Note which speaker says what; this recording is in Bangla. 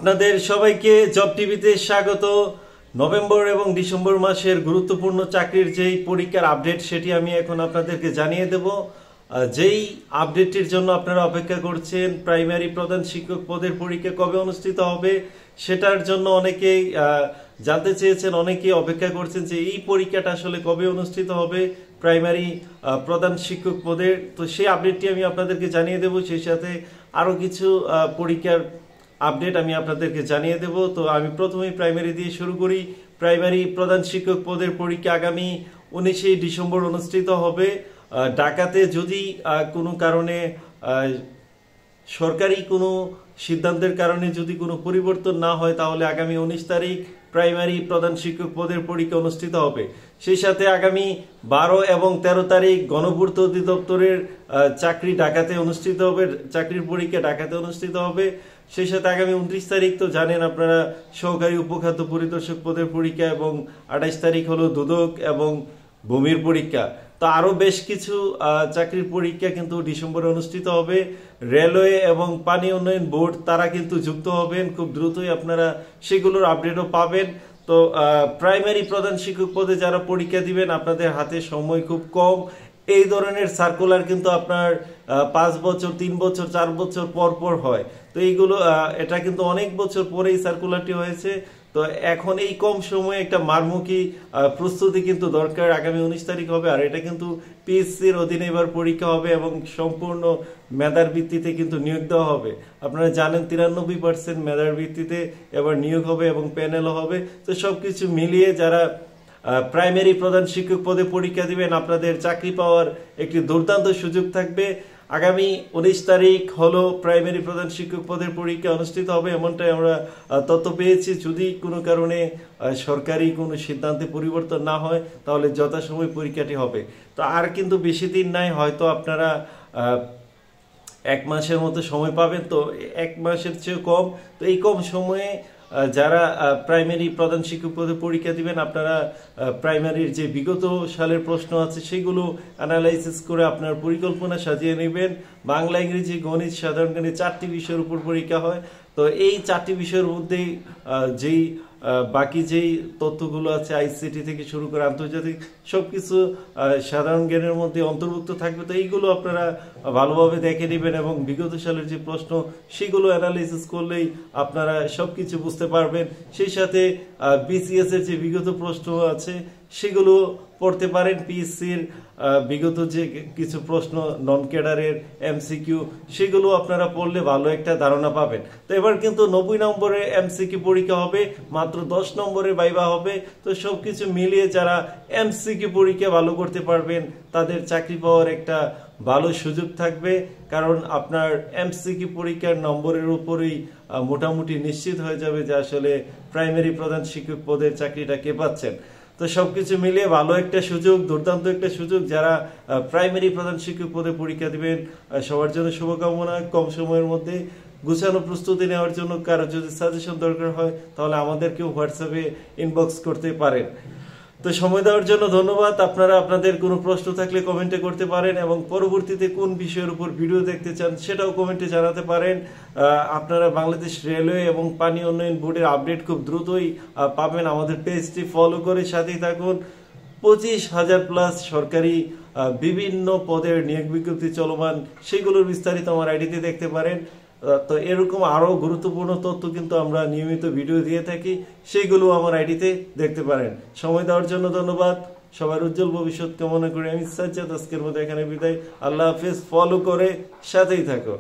Speaker 1: আপনাদের সবাইকে জব টিভিতে স্বাগত। নভেম্বর এবং ডিসেম্বর মাসের গুরুত্বপূর্ণ চাকরির যেই পরীক্ষার আপডেট সেটি আমি এখন আপনাদেরকে জানিয়ে দেব। যেই আপডেটটির জন্য আপনারা অপেক্ষা করছেন, প্রাইমারি প্রধান শিক্ষক পদের পরীক্ষা কবে অনুষ্ঠিত হবে সেটার জন্য অনেকেই জানতে চেয়েছেন, অনেকেই অপেক্ষা করছেন যে এই পরীক্ষাটা আসলে কবে অনুষ্ঠিত হবে প্রাইমারি প্রধান শিক্ষক পদের। তো সেই আপডেটটি আমি আপনাদেরকে জানিয়ে দেব, সেই সাথে আরও কিছু পরীক্ষার আপডেট আমি আপনাদেরকে জানিয়ে দেব। তো আমি প্রথমেই প্রাইমারি দিয়ে শুরু করি। প্রাইমারি প্রধান শিক্ষক পদের পরীক্ষা আগামী 19শে ডিসেম্বর অনুষ্ঠিত হবে ঢাকাতে। যদি কোনো কারণে সরকারি কোনো সিদ্ধান্তের কারণে যদি কোনো পরিবর্তন না হয় তাহলে আগামী 19 তারিখ প্রাইমারি প্রধান শিক্ষক পদের পরীক্ষা অনুষ্ঠিত হবে। সেই সাথে আগামী 12 এবং 13 তারিখ গণপূর্ত অধিদপ্তরের চাকরি ঢাকাতে অনুষ্ঠিত হবে, চাকরির পরীক্ষা ঢাকাতে অনুষ্ঠিত হবে। সেই সাথে আগামী 29 তারিখ তো জানেন আপনারা সহকারী উপখাদ্য পরিদর্শক পদের পরীক্ষা, এবং 28 তারিখ হলো দুদক এবং ভূমির পরীক্ষা। তো আরো বেশ কিছু চাকরির পরীক্ষা কিন্তু ডিসেম্বরে অনুষ্ঠিত হবে। রেলওয়ে এবং পানি উন্নয়ন বোর্ড তারা কিন্তু যুক্ত হবেন, খুব দ্রুতই আপনারা সেগুলোর আপডেটও পাবেন। তো প্রাইমারি প্রধান শিক্ষক পদে যারা পরীক্ষা দিবেন আপনাদের হাতে সময় খুব কম। এই ধরনের সার্কুলার কিন্তু আপনার 5 বছর, 3 বছর, 4 বছর পর পর হয়। তো এইগুলো এটা কিন্তু অনেক বছর পরে এই সার্কুলারটি হয়েছে। তো এখন এই কম সময়ে একটা মারমুখী প্রস্তুতি কিন্তু দরকার। আগামী 19 তারিখ হবে, আর এটা কিন্তু পিএসসির অধীনে এবার পরীক্ষা হবে এবং সম্পূর্ণ মেধার ভিত্তিতে কিন্তু নিয়োগ দেওয়া হবে। আপনারা জানেন 93% মেধার ভিত্তিতে এবার নিয়োগ হবে এবং প্যানেলও হবে। তো সবকিছু মিলিয়ে যারা প্রাইমারি প্রধান শিক্ষক পদে পরীক্ষা দিবেন আপনাদের চাকরি পাওয়ার একটি দুর্দান্ত সুযোগ থাকবে। আগামী 19 তারিখ হলো প্রাইমারি প্রধান শিক্ষক পদের পরীক্ষা অনুষ্ঠিত হবে, এমনটাই আমরা তথ্য পেয়েছি। যদি কোনো কারণে সরকারি কোনো সিদ্ধান্তে পরিবর্তন না হয় তাহলে যথাসময় পরীক্ষাটি হবে। তো আর কিন্তু বেশি দিন নাই, হয়তো আপনারা 1 মাসের মতো সময় পাবেন। তো 1 মাসের চেয়ে কম। তো এই কম সময়ে যারা প্রাইমারি প্রধান শিক্ষক পদে পরীক্ষা দিবেন আপনারা প্রাইমারির যে বিগত সালের প্রশ্ন আছে সেগুলো অ্যানালাইসিস করে আপনার পরিকল্পনা সাজিয়ে নেবেন। বাংলা, ইংরেজি, গণিত, সাধারণ জ্ঞানের 4টি বিষয়ের উপর পরীক্ষা হয়। তো এই 4টি বিষয়ের মধ্যে যেই বাকি যেই তথ্যগুলো আছে আইসিটি থেকে শুরু করে আন্তর্জাতিক সবকিছু সাধারণ জ্ঞানের মধ্যে অন্তর্ভুক্ত থাকবে। তো এইগুলো আপনারা ভালোভাবে দেখে নেবেন এবং বিগত সালের যে প্রশ্ন সেগুলো অ্যানালাইসিস করলেই আপনারা সবকিছু বুঝতে পারবেন। সেই সাথে বিসিএস এর যে বিগত প্রশ্ন আছে সেগুলো পড়তে পারেন। পিএসসির বিগত যে কিছু প্রশ্ন নন ক্যাডারের এমসিকিউ সেগুলো আপনারা পড়লে ভালো একটা ধারণা পাবেন। তো এবার কিন্তু 90 নম্বরের এমসিকিউ পরীক্ষা হবে, মাত্র 10 নম্বরের ভাইভা হবে। তো সবকিছু মিলিয়ে যারা এমসিকিউ পরীক্ষা ভালো করতে পারবেন তাদের চাকরি পাওয়ার একটা ভালো সুযোগ থাকবে, কারণ আপনার এমসিকিউ পরীক্ষার নম্বরের উপরেই মোটামুটি নিশ্চিত হয়ে যাবে যে আসলে প্রাইমারি প্রধান শিক্ষক পদের চাকরিটা কে পাচ্ছেন। তো সবকিছু মিলিয়ে ভালো একটা সুযোগ, দুর্দান্ত একটা সুযোগ। যারা প্রাইমারি প্রধান শিক্ষক পদে পরীক্ষা দিবেন সবার জন্য শুভকামনা। কম সময়ের মধ্যে গুছানো প্রস্তুতি নেওয়ার জন্য কারো যদি সাজেশন দরকার হয় তাহলে আমাদেরকেও হোয়াটসঅ্যাপে ইনবক্স করতে পারেন। তো সময় দেওয়ার জন্য ধন্যবাদ। আপনারা আপনাদের কোনো প্রশ্ন থাকলে কমেন্টে করতে পারেন এবং পরবর্তীতে কোন বিষয়ের উপর ভিডিও দেখতে চান সেটাও কমেন্টে জানাতে পারেন। আপনারা বাংলাদেশ রেলওয়ে এবং পানি উন্নয়ন বোর্ডের আপডেট খুব দ্রুতই পাবেন। আমাদের পেজটি ফলো করে সাথেই থাকুন। 25,000+ সরকারি বিভিন্ন পদের নিয়োগ বিজ্ঞপ্তি চলমান, সেগুলোর বিস্তারিত আমার আইডিতে দেখতে পারেন। তো এরকম আরো গুরুত্বপূর্ণ তথ্য কিন্তু আমরা নিয়মিত ভিডিও দিয়ে থাকি, সেগুলো আমার আইডিতে দেখতে পারেন। সময় দেওয়ার জন্য ধন্যবাদ। সবার উজ্জ্বল ভবিষ্যৎ কামনা করে আমি সাজ্জাদ আজকের মতো এখানে বিদায়। আল্লাহ হাফেজ। ফলো করে সাথেই থাকো।